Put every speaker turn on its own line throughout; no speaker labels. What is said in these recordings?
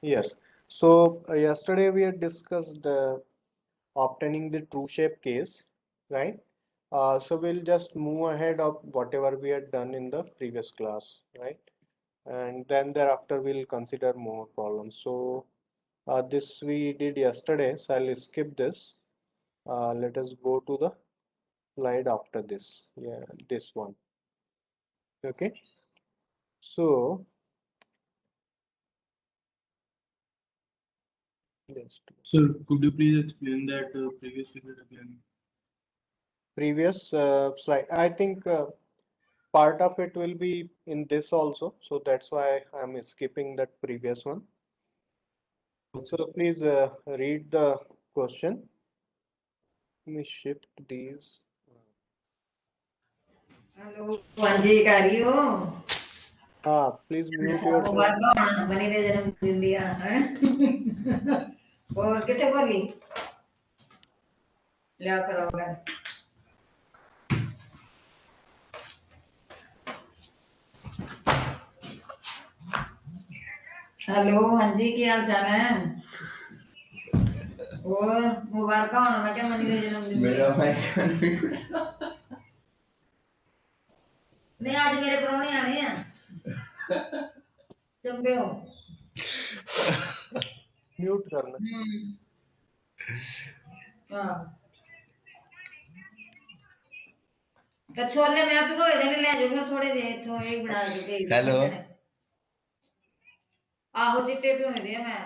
Yes. So yesterday we had discussed obtaining the true shape case, right? So we'll just move ahead of whatever we had done in the previous class, right? And then thereafter we'll consider more problems. So this we did yesterday, so I'll skip this. Let us go to the slide after this. Yeah, this one. Okay. So just
Sir, could you please explain that previous figure again?
previous slide. I think part of it will be in this also, so that's why I'm skipping that previous one. So
Okay.
please read the question. Let me shift these.
Hello हाँ जी कर रही हो
Please mute
अच्छा
yourself.
मुबारक होना बनी दे जन्मदिन दिया है और कितने बोली लिया करोगे हेलो हाँ जी क्या हाल चाल है और मुबारक होना मैं क्या मनी दे जन्मदिन मेरा भाई नहीं आज मेरे परौने आने हैं चंबे हो
Mute करना.
हाँ तो छोले मैं आपको इधर ले जाओ फिर थोड़े जे तो एक बना के भेज हेलो आहो चिट्टे पे होए दे मैं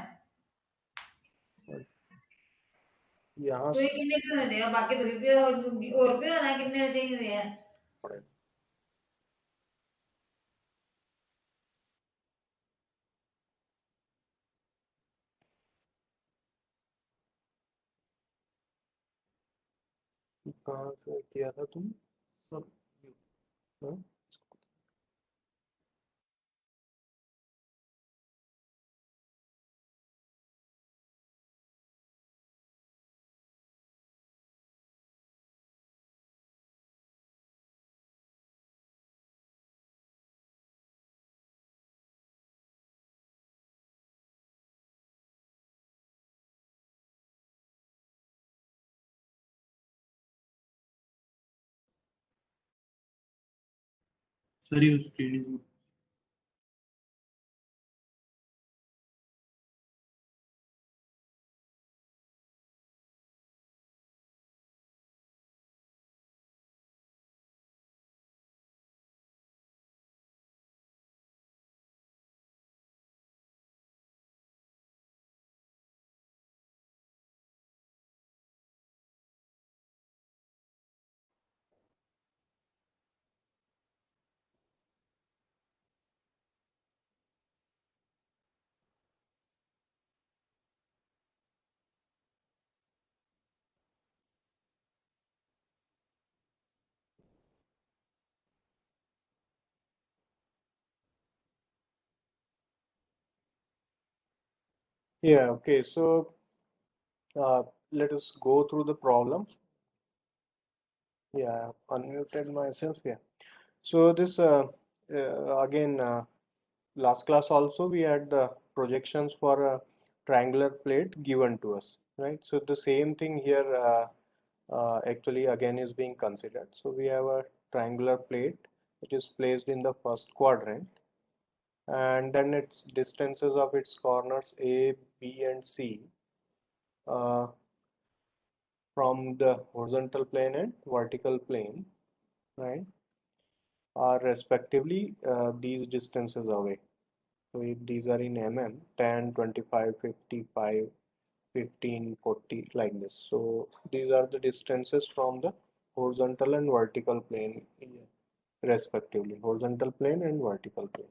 यहाँ
तो ये किन्ने पे होए दे बाकी तो पे और पे होना किन्ने चाहिए हैं
से कहाँ से किया था तुम सब? हाँ?
Sir, your screen is
Yeah, okay. So let us go through the problem. Yeah, unmuted myself. Yeah. So this again last class also we had the projections for a triangular plate given to us, right? So the same thing here actually again is being considered. So we have a triangular plate which is placed in the first quadrant, and then its distances of its corners A, B, and C uh, from the horizontal plane and vertical plane, right, are respectively these distances away. So if these are in mm, 10, 25, 55, 15, 40, like this. So these are the distances from the horizontal and vertical plane respectively, horizontal plane and vertical plane.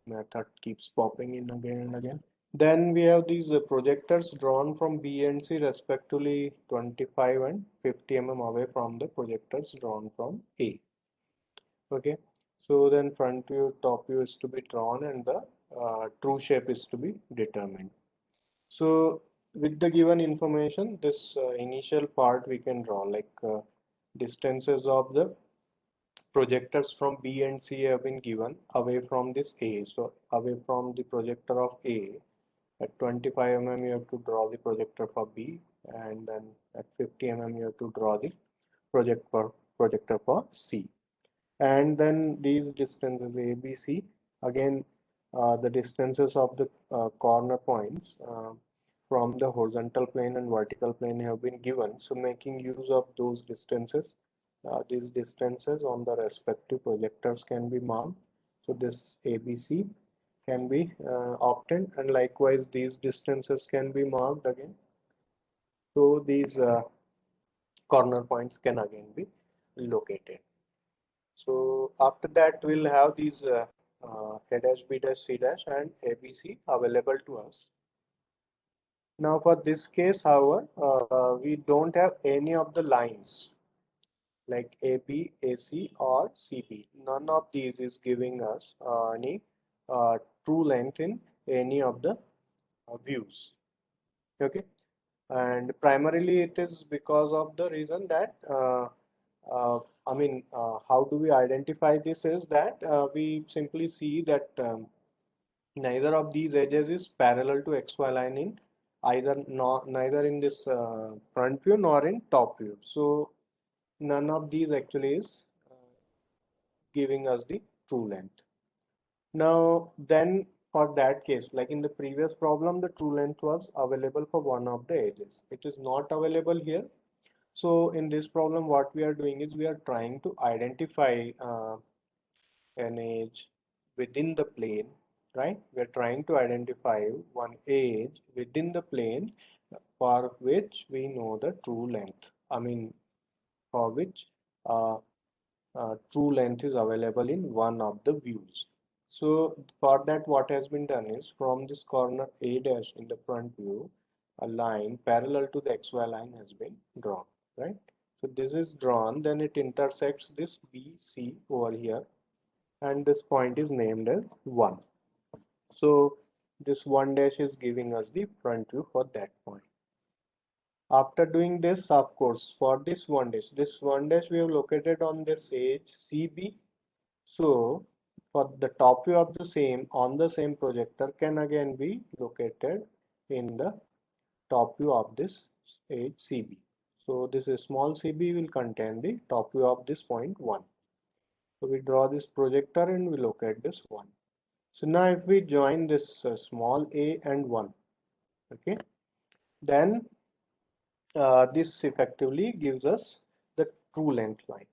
Method keeps popping in again and again. Then we have these projectors drawn from B and C respectively 25 and 50 away from the projectors drawn from A. Okay, so then front view, top view is to be drawn and the true shape is to be determined. So with the given information, this initial part we can draw like distances of the projectors from B and C have been given away from this A. So away from the projector of A, at 25 mm you have to draw the projector for B, and then at 50 mm you have to draw the projector for C. And then these distances A, B, C, again the distances of the corner points from the horizontal plane and vertical plane have been given. So making use of those distances, these distances on the respective projectors can be marked. So this ABC can be obtained, and likewise these distances can be marked again. So these corner points can again be located. So after that we'll have these A dash, B dash, C dash and ABC available to us. Now for this case, however, we don't have any of the lines like AB, AC or CB. None of these is giving us any true length in any of the views. Okay, and primarily it is because of the reason that how do we identify this is that we simply see that neither of these edges is parallel to XY line in neither in this front view nor in top view. So none of these actually is uh, giving us the true length. Now then for that case, like in the previous problem, the true length was available for one of the edges. It is not available here. So in this problem, what we are doing is we are trying to identify an edge within the plane, right? We are trying to identify one edge within the plane for which we know the true length. I mean, for which uh, true length is available in one of the views. So for that, what has been done is from this corner A dash in the front view, a line parallel to the XY line has been drawn, right? So this is drawn, then it intersects this BC over here, and this point is named as 1. So this 1 dash is giving us the front view for that point. After doing this, of course, for this 1 dash, we have located on this edge CB. So for the top view of the same on the same projector can again be located in the top view of this edge CB. So this is small CB will contain the top view of this point 1. So we draw this projector and we locate this 1. So now if we join this small a and 1, okay, then this effectively gives us the true length line.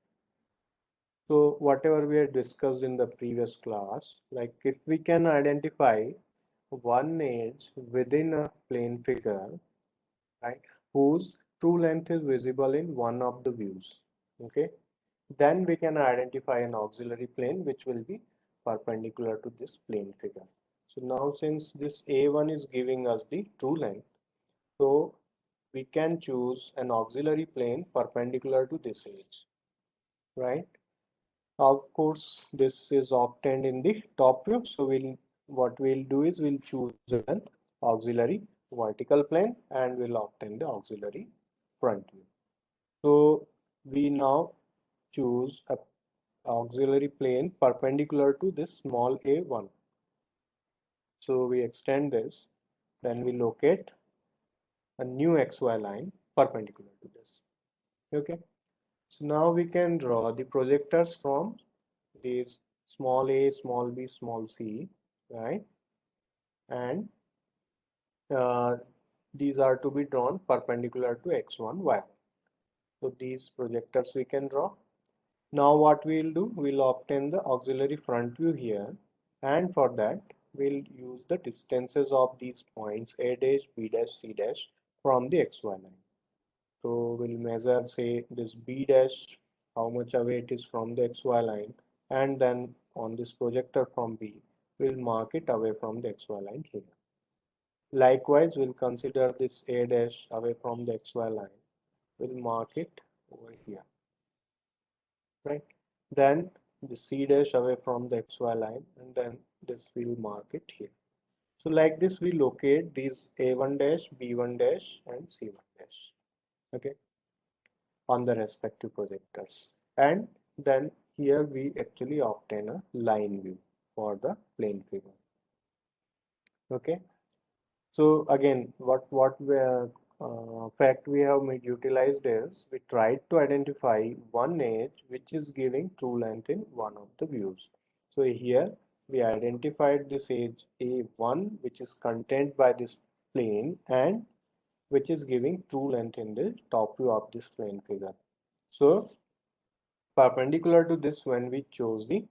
So whatever we had discussed in the previous class, like if we can identify one edge within a plane figure, right, whose true length is visible in one of the views, okay, then we can identify an auxiliary plane which will be perpendicular to this plane figure. So now since this A1 is giving us the true length, so we can choose an auxiliary plane perpendicular to this edge, right? Of course, this is obtained in the top view. So what we'll do is we'll choose an auxiliary vertical plane and we'll obtain the auxiliary front view. So we now choose a auxiliary plane perpendicular to this small a1. So we extend this, then we locate a new xy line perpendicular to this. Okay. So now we can draw the projectors from these small a, small b, small c, right? And uh, these are to be drawn perpendicular to x1, y. So these projectors we can draw. Now what we'll do, we'll obtain the auxiliary front view here, and for that we'll use the distances of these points A dash, B dash, C dash from the XY line. So we'll measure say this B dash, how much away it is from the XY line, and then on this projector from B, we'll mark it away from the XY line here. Likewise, we'll consider this A dash away from the XY line. We'll mark it over here, right? Then the C dash away from the XY line, and then this we'll mark it here. So like this, we locate these A1 dash, B1 dash, and C1 dash, okay, on the respective projectors. And then here we actually obtain a line view for the plane figure. Okay, so again, fact we have utilized is we tried to identify one edge which is giving true length in one of the views. So here we identified this edge A1 which is contained by this plane and which is giving true length in the top view of this plane figure. So perpendicular to this, when we chose the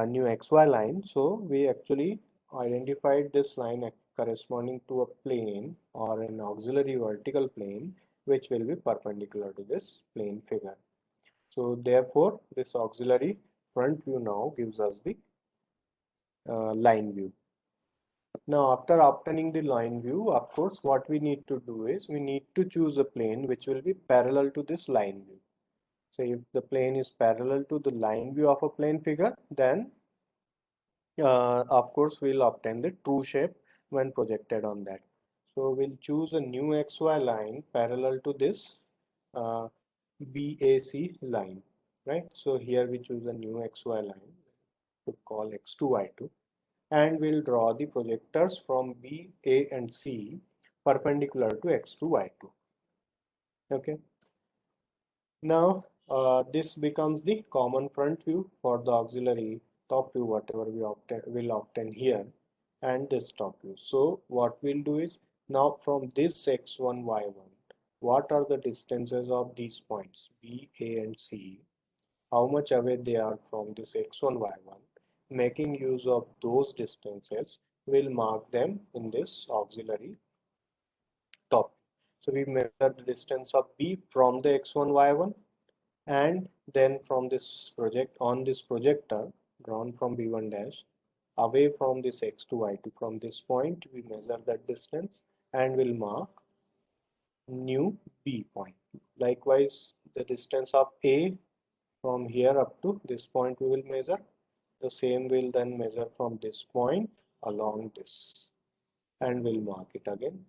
new xy line, so we actually identified this line corresponding to a plane or an auxiliary vertical plane which will be perpendicular to this plane figure. So therefore this auxiliary front view now gives us the line view. Now after obtaining the line view, of course what we need to do is we need to choose a plane which will be parallel to this line view. So if the plane is parallel to the line view of a plane figure, then of course we'll obtain the true shape when projected on that. So we'll choose a new xy line parallel to this uh, BAC line, right? So here we choose a new xy line to call x2 y2, and we'll draw the projectors from B, A and C perpendicular to x2 y2. Okay, now this becomes the common front view for the auxiliary top view whatever we will obtain here, and this top view. So what we'll do is, now from this x1 y1, what are the distances of these points B, A and C, how much away they are from this x1 y1. Making use of those distances, we'll mark them in this auxiliary top. So we measure the distance of B from the x1 y1, and then from this projector drawn from B1 dash away from this x2 y2, from this point we measure that distance and will mark new B point. Likewise, the distance of A from here up to this point we will measure. The same will then measure from this point along this and we'll mark it again.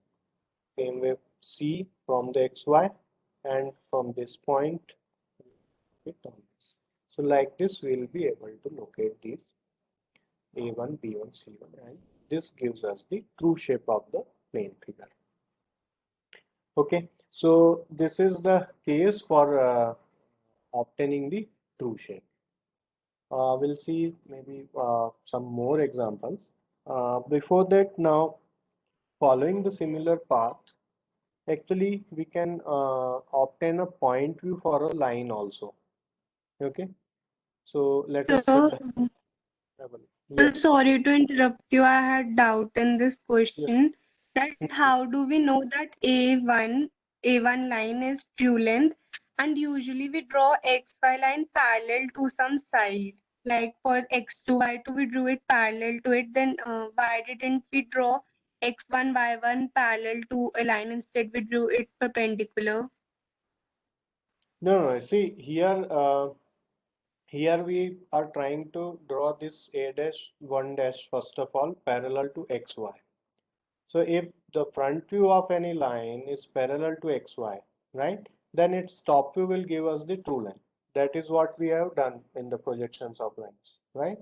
Same way C from the xy, and from this point it on this. So like this we'll be able to locate these A1, B1, C1, and this gives us the true shape of the plane figure. Okay, so this is the case for obtaining the true shape. We'll see maybe some more examples. Before that, now following the similar path, actually we can obtain a point view for a line also. Okay, so let us
So,
yes,
sorry to interrupt you. I had doubt in this
yes.
question that how do we know that A1 line is true length, and usually we draw XY line parallel to some side. Like for X2 Y2 we drew it parallel to it. Then why didn't we draw X1 Y1 parallel to a line? Instead we drew it perpendicular.
No, no, see here, here we are trying to draw this A dash 1 dash first of all parallel to XY. So if the front view of any line is parallel to XY, right, then its top view will give us the true length. That is what we have done in the projections of lines, right?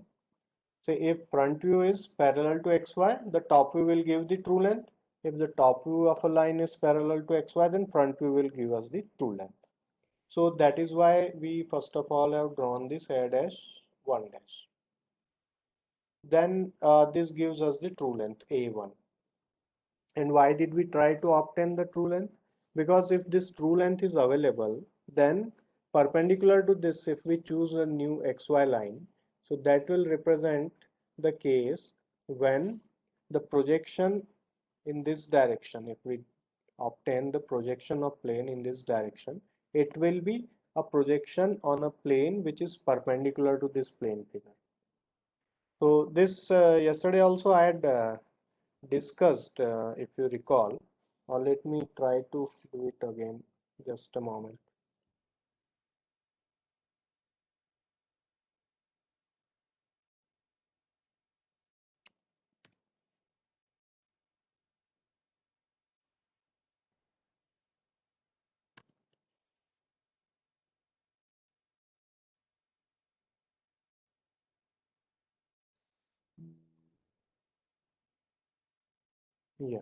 So if front view is parallel to XY, the top view will give the true length. If the top view of a line is parallel to XY, then front view will give us the true length. So that is why we first of all have drawn this A dash 1 dash. Then this gives us the true length A1. And why did we try to obtain the true length? Because if this true length is available, then perpendicular to this, if we choose a new xy line, so that will represent the case when the projection in this direction, if we obtain the projection of plane in this direction, it will be a projection on a plane which is perpendicular to this plane figure. So this yesterday also I had discussed, if you recall, or let me try to do it again, just a moment. Yeah.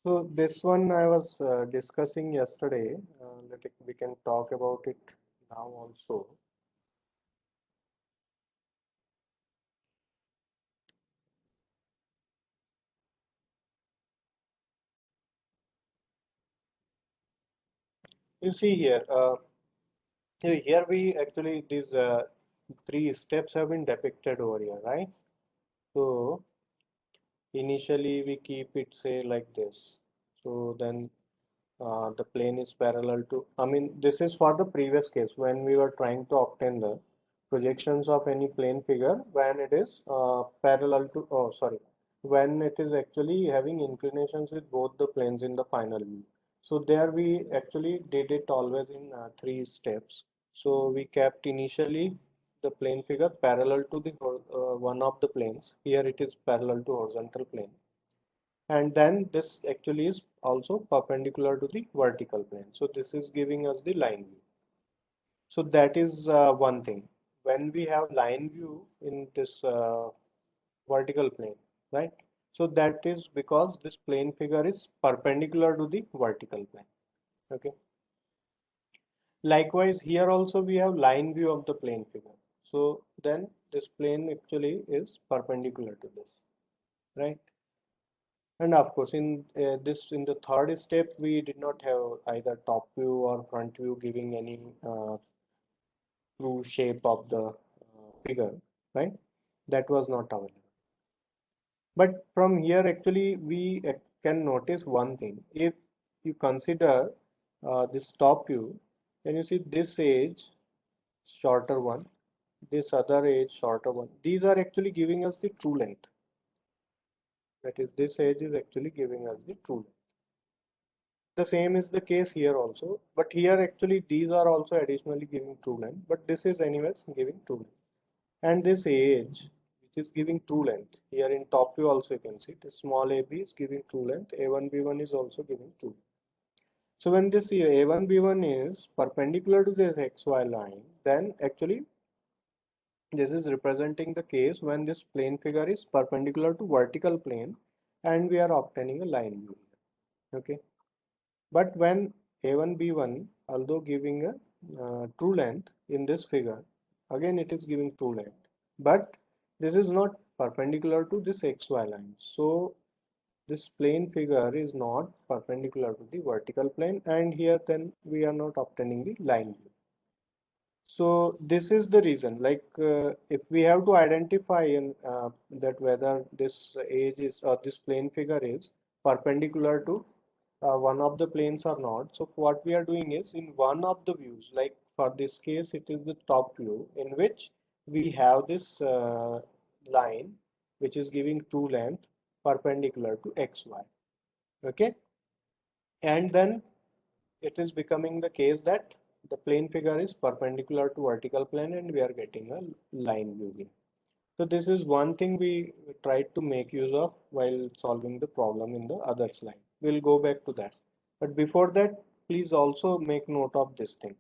So this one I was discussing yesterday. We can talk about it now also. You see here, here we actually these three steps have been depicted over here, right? So initially we keep it say like this. So then the plane is parallel to, I mean, this is for the previous case when we were trying to obtain the projections of any plane figure when it is parallel to, oh, sorry, when it is actually having inclinations with both the planes in the final view. So there we actually did it always in three steps. So we kept initially the plane figure parallel to the one of the planes. Here it is parallel to horizontal plane, and then this actually is also perpendicular to the vertical plane. So this is giving us the line view. So that is one thing. When we have line view in this vertical plane, right? So that is because this plane figure is perpendicular to the vertical plane. Okay. Likewise, here also we have line view of the plane figure. So then this plane actually is perpendicular to this, right? And of course, in the third step, we did not have either top view or front view giving any true shape of the figure, right? That was not available. But from here, actually, we can notice one thing. If you consider this top view, then you see this edge shorter one, this other edge shorter one. These are actually giving us the true length. That is, this edge is actually giving us the true length. The same is the case here also, but here actually these are also additionally giving true length, but this is anyways giving true length. And this edge, which is giving true length, here in top view also you can see this small ab is giving true length, a1b1 is also giving true length. So when this a1b1 is perpendicular to this xy line, then actually this is representing the case when this plane figure is perpendicular to vertical plane and we are obtaining a line view. Okay. But when A1 B1, although giving a true length in this figure, again it is giving true length, but this is not perpendicular to this XY line. So this plane figure is not perpendicular to the vertical plane, and here then we are not obtaining the line view. So this is the reason, like if we have to identify in, that whether this edge is or this plane figure is perpendicular to one of the planes or not. So what we are doing is in one of the views, like for this case, it is the top view in which we have this line which is giving true length perpendicular to XY. Okay, and then it is becoming the case that the plane figure is perpendicular to vertical plane and we are getting a line view here. So this is one thing we tried to make use of while solving the problem in the other slide. We'll go back to that. But before that, please also make note of this thing.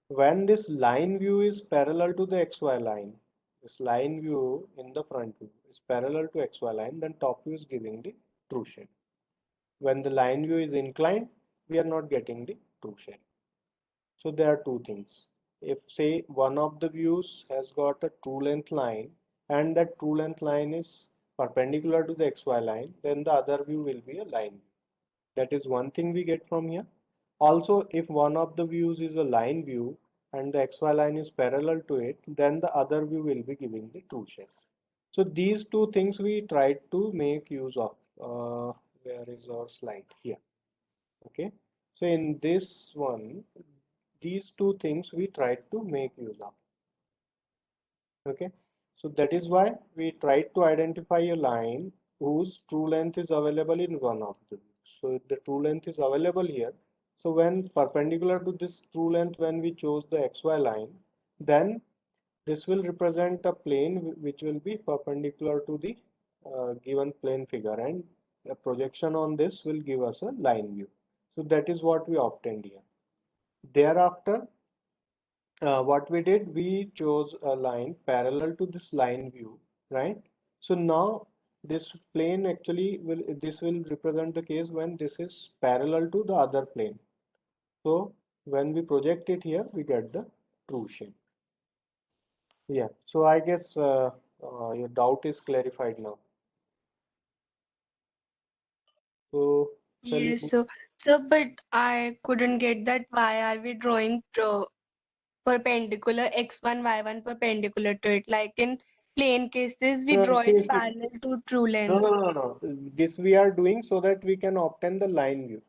When this line view is parallel to the XY line, this line view in the front view is parallel to XY line, then top view is giving the true shape. When the line view is inclined, we are not getting the true shape. So there are two things. If say one of the views has got a true length line and that true length line is perpendicular to the XY line, then the other view will be a line view. That is one thing we get from here. Also, if one of the views is a line view and the XY line is parallel to it, then the other view will be giving the true shape. So these two things we tried to make use of. Where is our slide? Here. Okay. So in this one, these two things we tried to make use of. Okay, so that is why we tried to identify a line whose true length is available in one of them. So the true length is available here. So when perpendicular to this true length, when we chose the xy line, then This will represent a plane which will be perpendicular to the given plane figure, and a projection on this will give us a line view. So that is what we obtained here. Thereafter, what we did, we chose a line parallel to this line view, right? So now this plane actually this will represent the case when this is parallel to the other plane. So when we project it here, we get the true shape. Yeah, so I guess your doubt is clarified now. So shall we
Yes, so but I couldn't get that. Why are we drawing perpendicular x1, y1 perpendicular to it? Like in plane cases, we draw it
see,
parallel to true
no,
length.
no, no, no. This we are doing so that we can obtain the line view.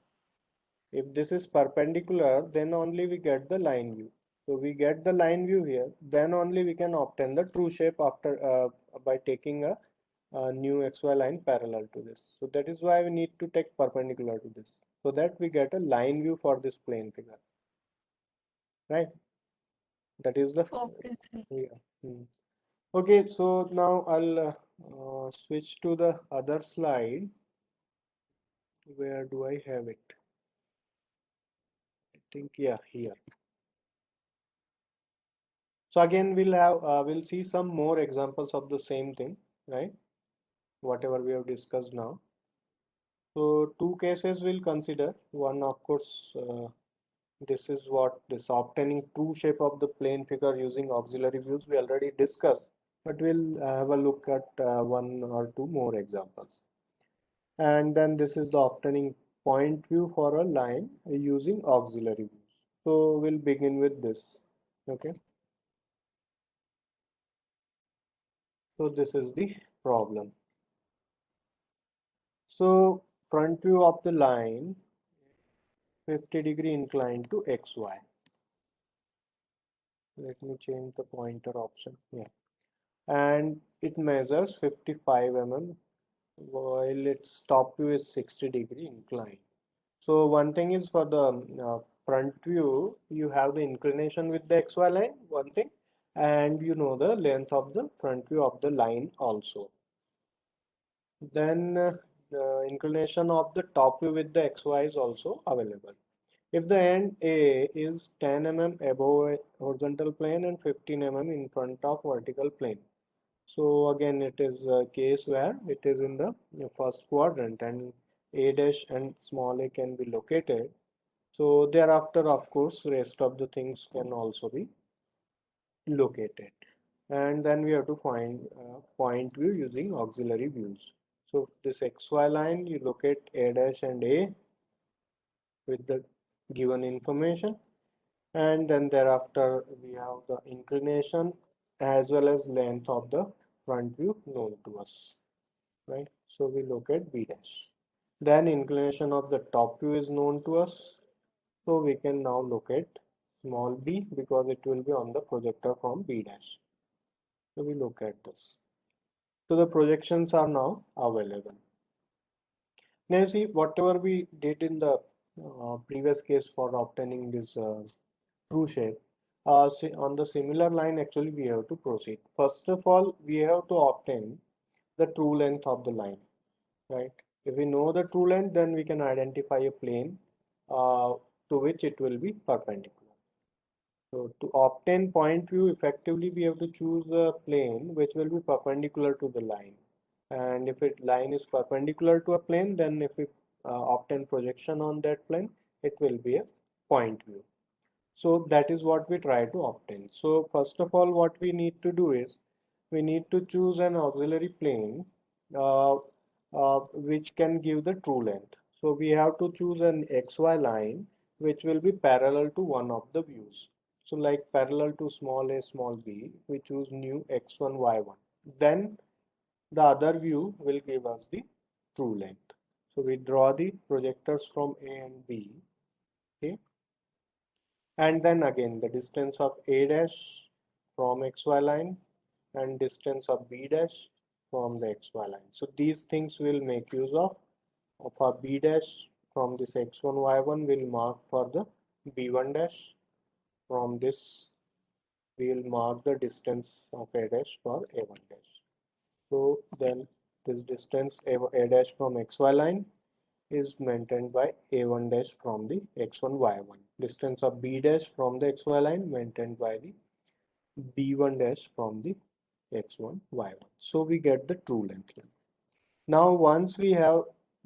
If this is perpendicular, then only we get the line view. So we get the line view here, then only we can obtain the true shape after by taking a new xy line parallel to this. So that is why we need to take perpendicular to this, so that we get a line view for this plane figure, right? That is the
Okay, sir.
yeah. Hmm. Okay, so now I'll switch to the other slide. Where do I have it? I think yeah, here. So again, we'll see some more examples of the same thing, right? Whatever we have discussed now. So two cases we'll consider. One, of course, this is what this obtaining true shape of the plane figure using auxiliary views we already discussed, but we'll have a look at one or two more examples. And then this is the obtaining point view for a line using auxiliary views. So we'll begin with this. Okay. So this is the problem. So front view of the line 50-degree inclined to XY. Let me change the pointer option. Yeah. And it measures 55 mm while its top view is 60-degree inclined. So one thing is for the front view, you have the inclination with the XY line, one thing, and you know the length of the front view of the line also. Then the inclination of the top view with the XY is also available. If the end A is 10 mm above horizontal plane and 15 mm in front of vertical plane. So again, it is a case where it is in the first quadrant and A dash and small a can be located. So thereafter, of course, rest of the things can also be located. And then we have to find point view using auxiliary views. So this XY line, you locate A dash and A with the given information, and then thereafter we have the inclination as well as length of the front view known to us, right? So we locate B dash. Then inclination of the top view is known to us, so we can now locate small b because it will be on the projector from B dash. So we look at this. So the projections are now available. Now see, whatever we did in the previous case for obtaining this true shape, on the similar line actually we have to proceed. First of all, we have to obtain the true length of the line, right? If we know the true length, then we can identify a plane uh, to which it will be perpendicular. So to obtain point view effectively, we have to choose a plane which will be perpendicular to the line. And if it line is perpendicular to a plane, then if we obtain projection on that plane, it will be a point view. So that is what we try to obtain. So first of all, what we need to do is we need to choose an auxiliary plane uh, which can give the true length. So we have to choose an XY line which will be parallel to one of the views. So like parallel to small a, small b, we choose new x1, y1. Then the other view will give us the true length. So we draw the projectors from A and B. Okay. And then again the distance of A dash from XY line and distance of B dash from the XY line. So these things will make use of our B dash from this X1 Y1 will mark for the B1 dash from this we will mark the distance of A dash for A1 dash. So then this distance A dash from XY line is maintained by A1 dash from the X1 Y1. Distance of B dash from the XY line maintained by the B1 dash from the X1 Y1. So we get the true length line. Now once we have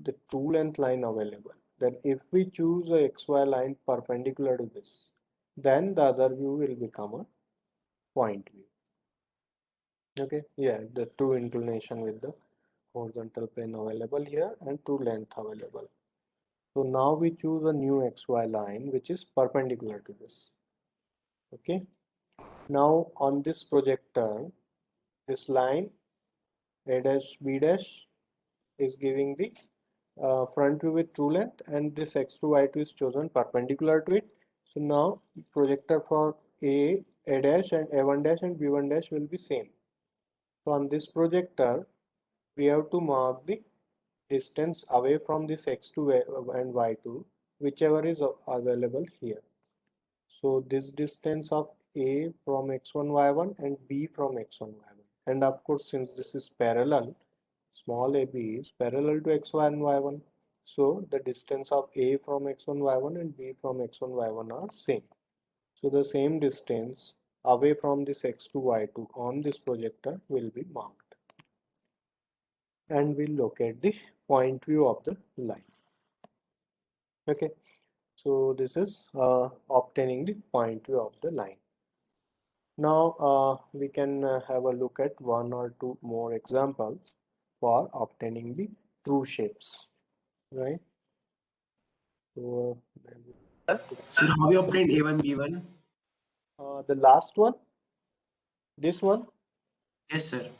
the true length line available, then if we choose a XY line perpendicular to this, then the other view will become a point view. Okay, yeah, the true inclination with the horizontal plane available here and true length available. So now we choose a new XY line which is perpendicular to this. Okay, now on this projector, this line A dash B dash is giving the front view with true length, and this x2 y2 is chosen perpendicular to it. So now projector for A dash and A1 dash and B1 dash will be same. So on this projector we have to mark the distance away from this x2 and y2, whichever is available here. So this distance of A from x1 y1 and B from x1 y1, and of course since this is parallel, small ab is parallel to x1 and y1, so the distance of A from x1 y1 and B from x1 y1 are same. So the same distance away from this x2 y2 on this projector will be marked, and we'll locate the point view of the line. Okay, so this is obtaining the point view of the line. Now we can have a look at one or two more examples for obtaining the true shapes, right? So
Sir, how we obtain A1, B1?
the last one, this one,
Yes, sir.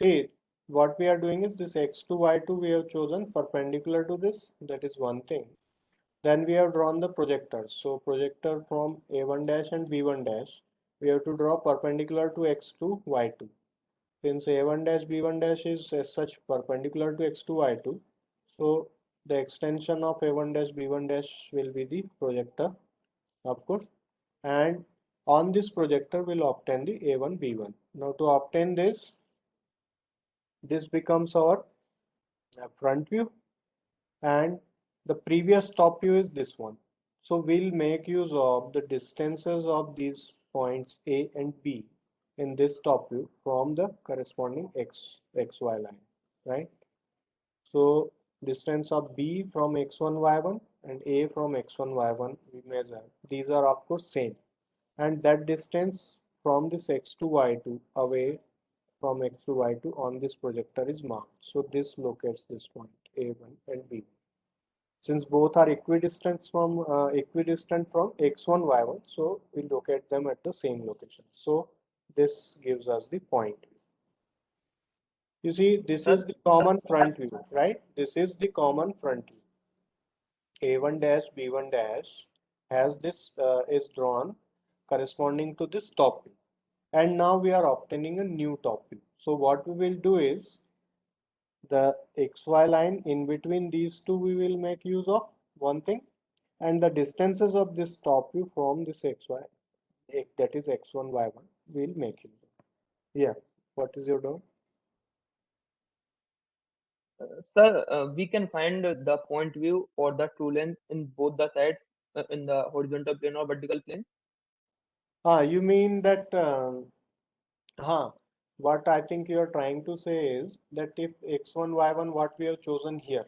see what we are doing is this x2 y2 we have chosen perpendicular to this, that is one thing. Then we have drawn the projectors. So projector from A1 dash and B1 dash, we have to draw perpendicular to x2 y2. Since A1 dash B1 dash is as such perpendicular to x2 y2, so the extension of A1 dash B1 dash will be the projector, of course, and on this projector we'll obtain the A1 B1. Now to obtain this becomes our front view, and the previous top view is this one. So we'll make use of the distances of these points A and B in this top view from the corresponding xy line, right? So distance of B from x1 y1 and A from x1 y1 we measure. These are of course same, and that distance from this x2 y2 away from x2 y2 on this projector is marked. So this locates this point A1 and B1. Since both are equidistant from x1 y1, so we locate them at the same location. So this gives us the point. You see, this is the common front view, right? This is the common front view. A1 dash B1 dash has this is drawn corresponding to this top view, and now we are obtaining a new top view. So what we will do is the xy line in between these two we will make use of one thing, and the distances of this top view from this xy, that is x1 y1, we'll make use of. Yeah, what is your doubt?
Sir, we can find the point view or the true length in both the sides in the horizontal plane or vertical plane.
You mean that what I think you are trying to say is that if x1 y1 what we have chosen here,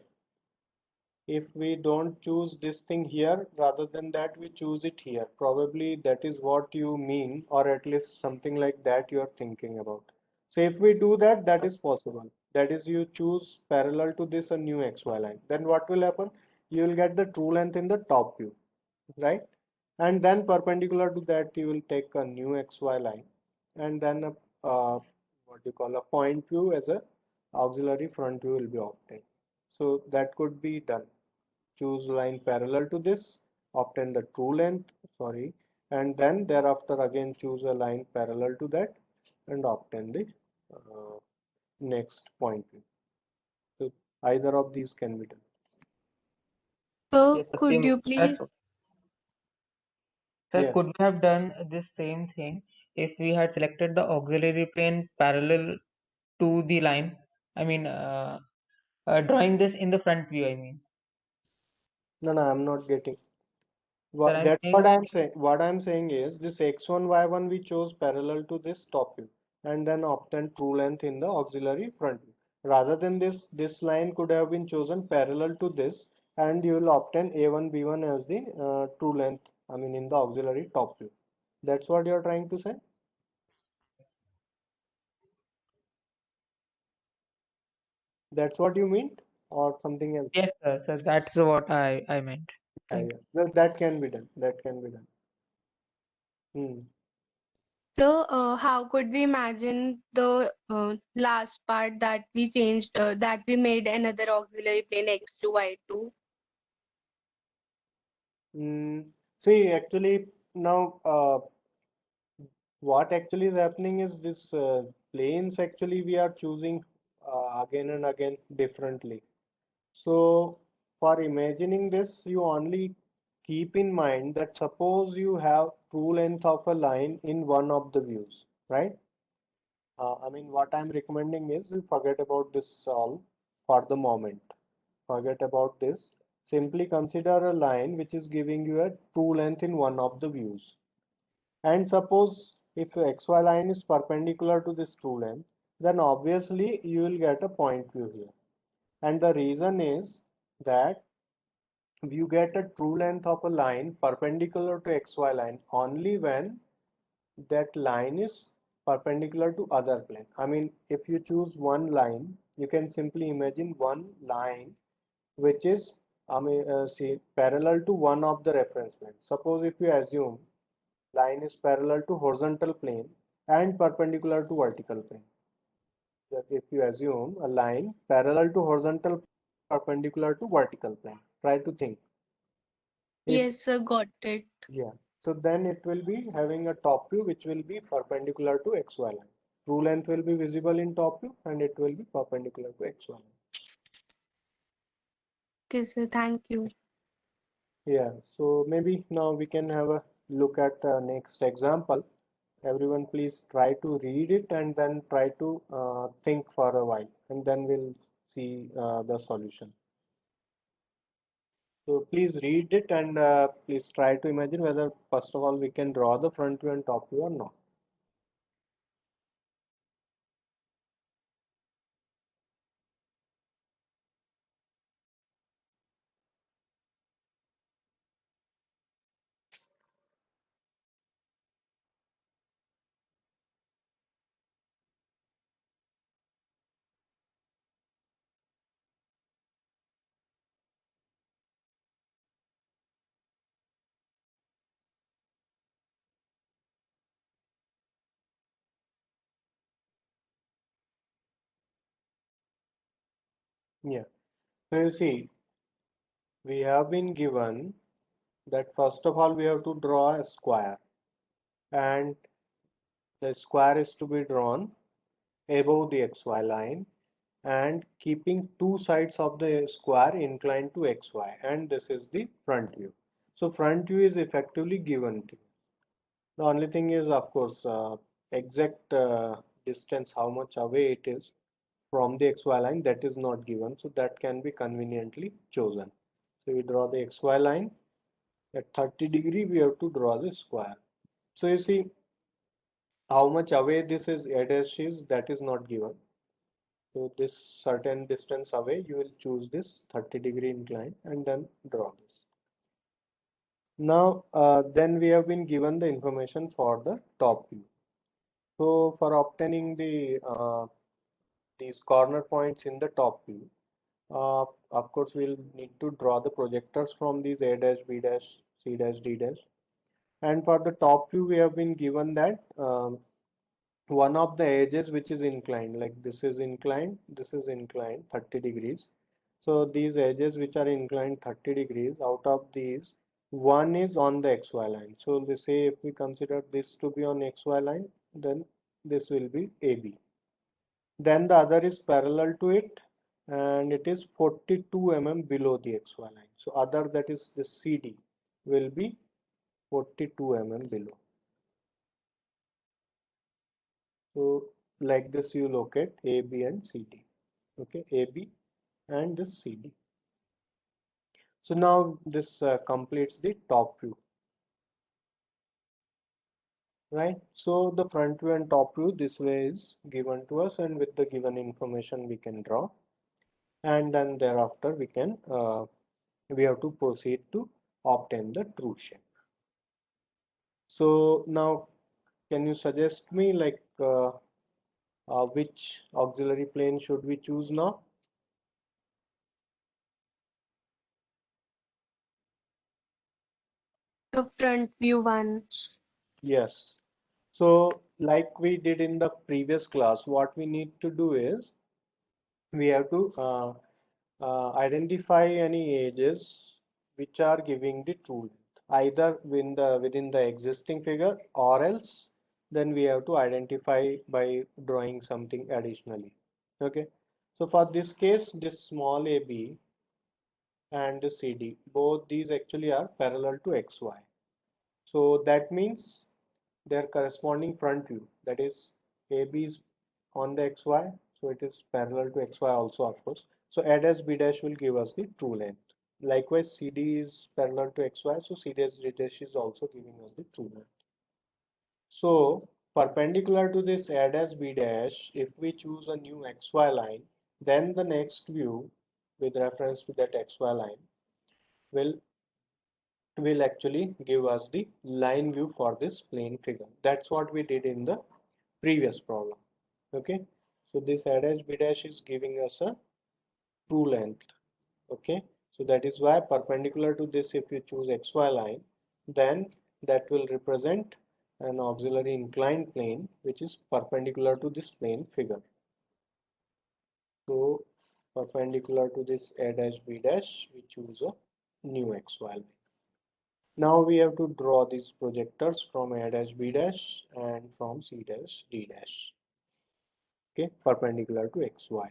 if we don't choose this thing here, rather than that we choose it here, probably that is what you mean, or at least something like that you are thinking about. So if we do that, that is possible. That is, you choose parallel to this a new xy line, then what will happen? You will get the true length in the top view, right? And then perpendicular to that you will take a new xy line, and then a what you call a point view as a auxiliary front view will be obtained. So that could be done. Choose line parallel to this, obtain the true length, sorry, and then thereafter again choose a line parallel to that and obtain the uh, next point view. So either of these can be done.
So
Yes, sir,
could
same
you
as
please
Sir,
Yeah.
could we have done this same thing if we had selected the auxiliary plane parallel to the line? I mean, drawing this in the front view, I mean.
No, no, I'm not getting.
Sir, I'm
That's
saying,
what I'm saying. What I'm saying is this x1, y1 we chose parallel to this top view and then obtained true length in the auxiliary front view. Rather than this line could have been chosen parallel to this and you will obtain a1, b1 as the true length, I mean in the auxiliary top view. That's what you're trying to say? That's what you mean or something else?
yes, sir. So that's what I meant.
Yeah,
Thank
yeah. That can be done. That can be done. Hmm.
So, how could we imagine the last part that we changed, that we made another auxiliary plane x2, y2?
See, actually, now what actually is happening is this planes actually we are choosing again and again differently. So for imagining this, you only keep in mind that suppose you have true length of a line in one of the views, right? I mean, what I'm recommending is you forget about this all for the moment. Forget about this. Simply consider a line which is giving you a true length in one of the views. And suppose if xy line is perpendicular to this true length, then obviously you will get a point view here. And the reason is that you get a true length of a line perpendicular to xy line only when that line is perpendicular to other plane. I mean, if you choose one line, you can simply imagine one line which is, see, parallel to one of the reference planes. Suppose if you assume line is parallel to horizontal plane and perpendicular to vertical plane. That if you assume a line parallel to horizontal plane and perpendicular to vertical plane, try to think. If
Yes, sir, got it.
yeah, so then it will be having a top view which will be perpendicular to xy line. True length will be visible in top view and it will be perpendicular to xy line.
Okay, sir, thank you.
Yeah, so maybe now we can have a look at the next example. Everyone please try to read it and then try to think for a while and then we'll see the solution. So please read it and please try to imagine whether first of all we can draw the front view and top view or not. Yeah, so you see, we have been given that first of all we have to draw a square and the square is to be drawn above the xy line and keeping two sides of the square inclined to xy, and this is the front view. So front view is effectively given to you. The only thing is of course exact distance how much away it is from the xy line, that is not given, so that can be conveniently chosen. So we draw the xy line at 30 degree, we have to draw the square. So you see how much away this is a dash is, that is not given. So this certain distance away, you will choose this 30-degree incline and then draw this. Now, then we have been given the information for the top view. So for obtaining these corner points in the top view, of course, we'll need to draw the projectors from these A dash, B dash, C dash, D dash. And for the top view, we have been given that one of the edges which is inclined, like this is inclined 30 degrees. So these edges which are inclined 30 degrees, out of these, one is on the xy line. So we say if we consider this to be on xy line, then this will be AB. Then the other is parallel to it and it is 42 mm below the xy line. So other, that is the CD, will be 42 mm below. So like this you locate A, B and CD. Okay, A, B and this CD. So now this completes the top view, right? So the front view and top view this way is given to us, and with the given information we can draw, and then thereafter we have to proceed to obtain the true shape. So now can you suggest me like which auxiliary plane should we choose now?
The front view one.
Yes. So like we did in the previous class, what we need to do is we have to identify any edges which are giving the true length, either within the existing figure, or else then we have to identify by drawing something additionally. Okay. So for this case, this small AB and the CD, both these actually are parallel to XY. So that means their corresponding front view, that is AB is on the XY, so it is parallel to XY also, of course. So A dash B dash will give us the true length. Likewise, CD is parallel to XY, so C dash D dash is also giving us the true length. So perpendicular to this A dash B dash, if we choose a new XY line, then the next view with reference to that XY line will actually give us the line view for this plane figure. That's what we did in the previous problem. Okay, so this A dash B dash is giving us a true length. Okay, so that is why perpendicular to this, if you choose XY line, then that will represent an auxiliary inclined plane which is perpendicular to this plane figure. So perpendicular to this A dash B dash, we choose a new XY line. Now we have to draw these projectors from A dash B dash and from C dash D dash. Okay, perpendicular to XY.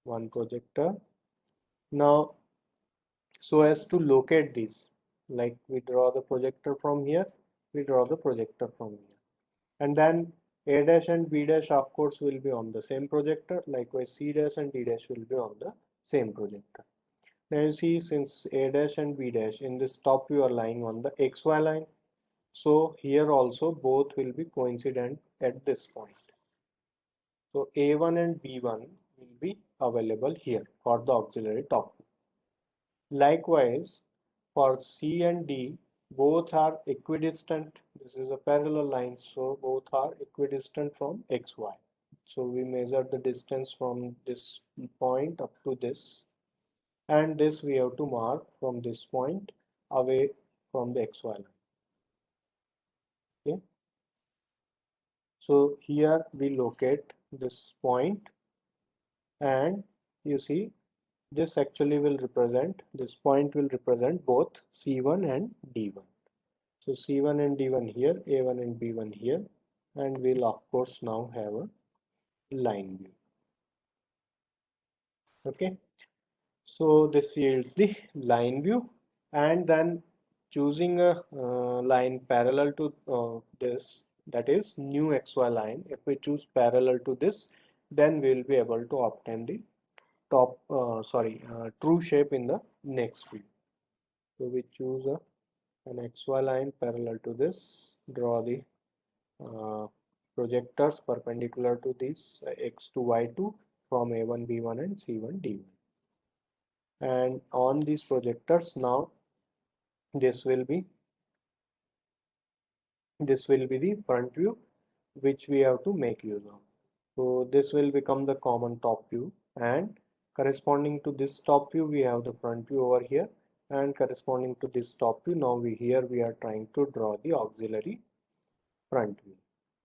One projector. Now, so as to locate these, like we draw the projector from here, we draw the projector from here. And then A dash and B dash of course will be on the same projector. Likewise, C dash and D dash will be on the same projector. Now you see, since A dash and B dash in this top view are lying on the XY line, so here also both will be coincident at this point. So A1 and B1 will be available here for the auxiliary top view. Likewise, for C and D, both are equidistant. This is a parallel line, so both are equidistant from XY. So we measure the distance from this point up to this, and this we have to mark from this point away from the XY line. Okay. So here we locate this point, and you see this actually will represent, this point will represent both C1 and D1. So C1 and D1 here, A1 and B1 here, and we'll of course now have a line view. Okay, so this yields the line view, and then choosing a line parallel to this, that is new XY line. If we choose parallel to this, then we'll be able to obtain the true shape in the next view. So we choose an XY line parallel to this, draw the uh, projectors perpendicular to this X2, Y2 from A1, B1 and C1, D1. And on these projectors now, this will be the front view which we have to make use of. So this will become the common top view, and corresponding to this top view we have the front view over here, and corresponding to this top view now we are trying to draw the auxiliary front view.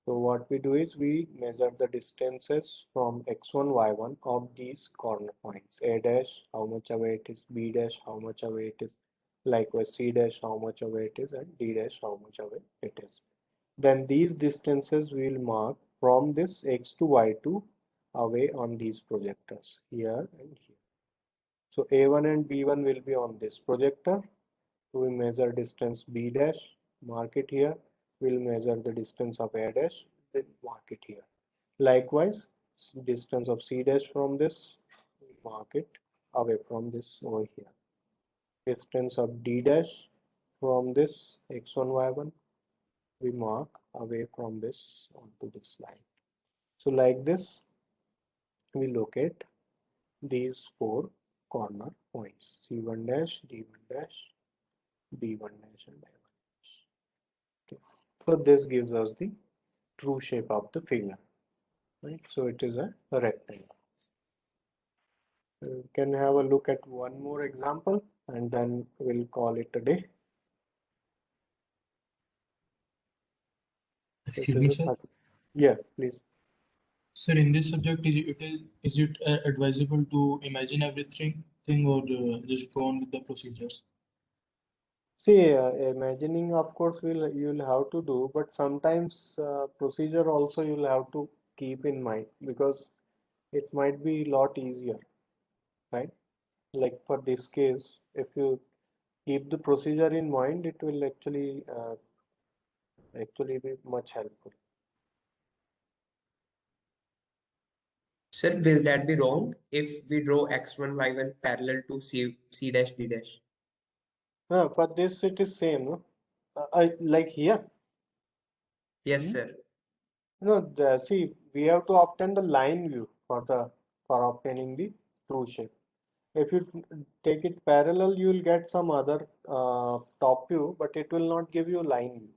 So what we do is we measure the distances from x1, y1 of these corner points. A dash, how much away it is, B dash, how much away it is, likewise C dash, how much away it is, and D dash, how much away it is. Then these distances we will mark from this x to y2 away on these projectors here and here. So A1 and B1 will be on this projector, So we measure distance B dash, mark it here. We'll measure the distance of A dash, then mark it here. Likewise, distance of C dash from this, we mark it away from this over here. Distance of D dash from this x1, y1, we mark away from this onto this line. So like this, we locate these four corner points, C1 dash, D1 dash, B1 dash, and I1 dash. Okay. So this gives us the true shape of the figure, right? So it is a rectangle. Can have a look at one more example and then we'll call it a day.
Excuse me, sir.
Yeah, please.
Sir, in this subject, is it advisable to imagine everything or just go on with the procedures?
See, imagining, of course, you'll have to do, but sometimes procedure also you'll have to keep in mind because it might be a lot easier, right? Like for this case, if you keep the procedure in mind, it will actually be much helpful.
Sir, will that be wrong if we draw x1, y1 parallel to C dash D dash?
For this, it is same, no? Like here.
Yes, sir.
No, see, we have to obtain the line view for obtaining the true shape. If you take it parallel, you will get some other top view, but it will not give you line view.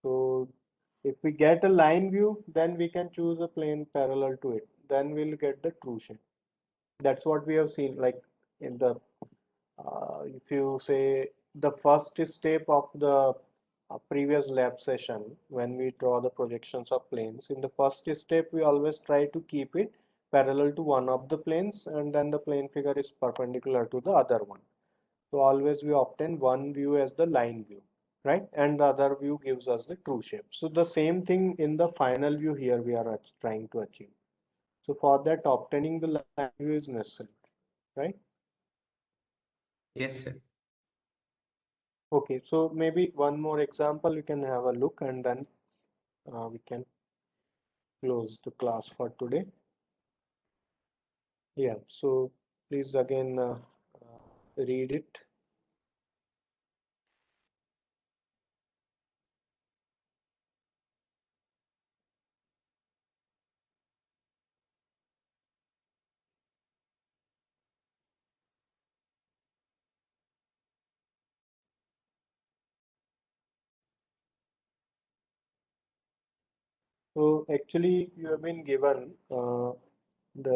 So if we get a line view, then we can choose a plane parallel to it. Then we'll get the true shape. That's what we have seen. Like in the if you say the first step of the previous lab session, when we draw the projections of planes, in the first step we always try to keep it parallel to one of the planes, and then the plane figure is perpendicular to the other one. So always we obtain one view as the line view, right? And the other view gives us the true shape. So the same thing in the final view here we are trying to achieve. So for that, obtaining the line view is necessary, right?
Yes, sir.
Okay, so maybe one more example you can have a look and then we can close the class for today. Yeah, so please again read it. So actually you have been given the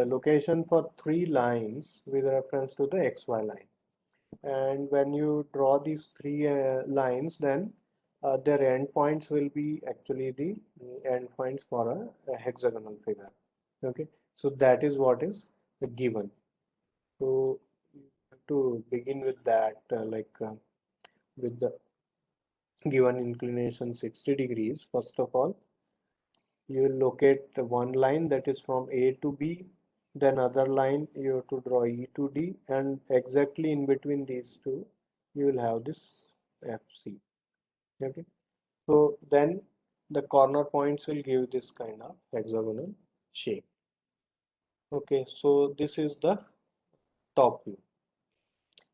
location for three lines with reference to the XY line. And when you draw these three lines, then their endpoints will be actually the endpoints for a hexagonal figure. Okay, so that is what is given. So to begin with that, with the given inclination 60 degrees, first of all, you will locate the one line that is from A to B, then other line you have to draw E to D, and exactly in between these two, you will have this FC. Okay, so then the corner points will give this kind of hexagonal shape. Okay, so this is the top view.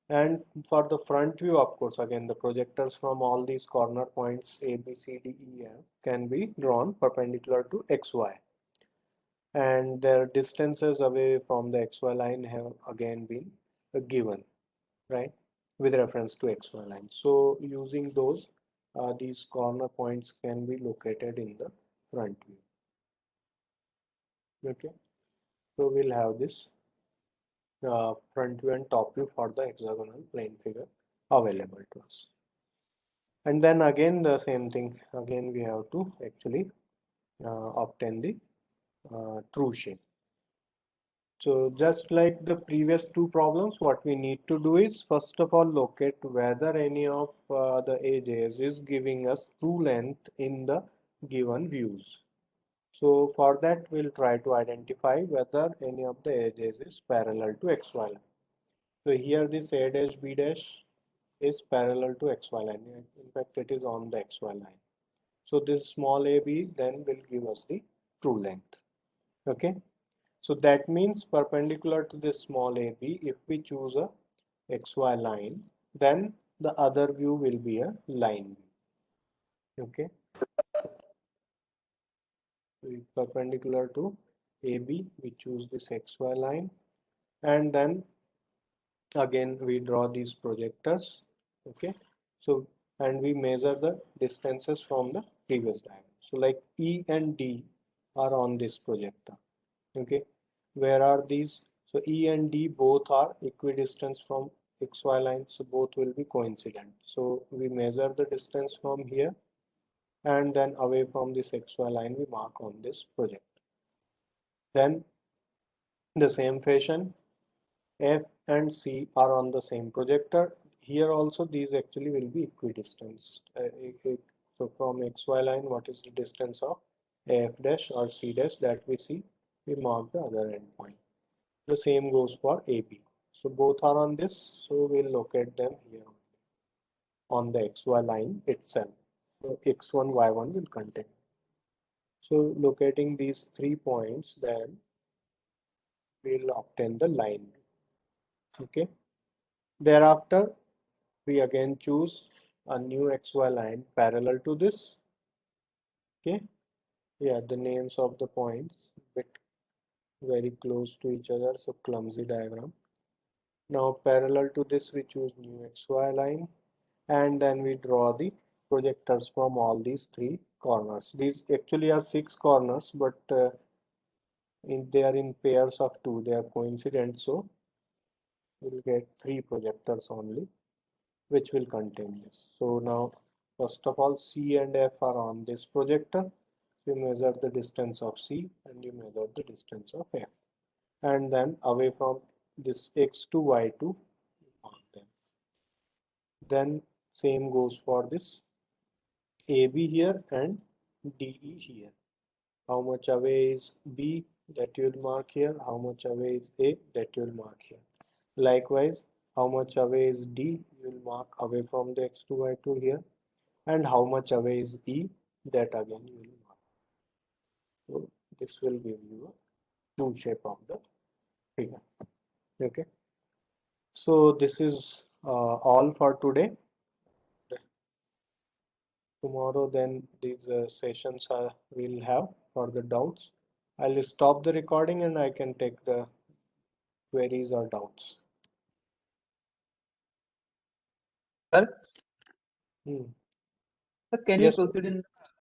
And for the front view, of course, again, the projectors from all these corner points A, B, C, D, E, F can be drawn perpendicular to XY. And their distances away from the XY line have again been given, right, with reference to XY line. So using those, these corner points can be located in the front view. Okay, so we'll have this front view and top view for the hexagonal plane figure available to us. And then again the same thing, again we have to actually obtain the true shape. So just like the previous two problems, what we need to do is first of all locate whether any of the edges is giving us true length in the given views. So for that we'll try to identify whether any of the edges is parallel to XY line. So here this A dash B dash is parallel to XY line. In fact, it is on the XY line. So this small AB then will give us the true length. Okay. So that means perpendicular to this small AB, if we choose a XY line, then the other view will be a line view. Okay. Perpendicular to AB, we choose this XY line, and then again we draw these projectors. Okay. So and we measure the distances from the previous diagram. So like E and D are on this projector. Okay. Where are these? So E and D both are equidistant from XY line, so both will be coincident. So we measure the distance from here, and then away from this XY line we mark on this projector. Then the same fashion, F and C are on the same projector. Here also these actually will be equidistant. So from XY line, what is the distance of F dash or C dash that we see? We mark the other endpoint. The same goes for AB. So both are on this, so we'll locate them here on the XY line itself. So X1, Y1 will contain. So locating these 3 points, then we'll obtain the line. Okay. Thereafter, we again choose a new XY line parallel to this. Okay. Yeah, the names of the points bit very close to each other, so clumsy diagram. Now parallel to this we choose new XY line, and then we draw the projectors from all these 3 corners. These actually are 6 corners, but they are in pairs of 2. They are coincident, so we'll get 3 projectors only, which will contain this. So now, first of all, C and F are on this projector. You measure the distance of C and you measure the distance of F. And then away from this X2, Y2, mark them. Then same goes for this AB here and DE here. How much away is B that you'll mark here, how much away is A that you'll mark here. Likewise, how much away is D, you'll mark away from the X2, Y2 here, and how much away is E, that again you will mark. So this will give you a true shape of the figure. Okay. So this is all for today. Tomorrow then these sessions we'll have for the doubts. I'll stop the recording and I can take the queries or doubts.
Sir,
Hmm.
sir, can
Yes.
we proceed in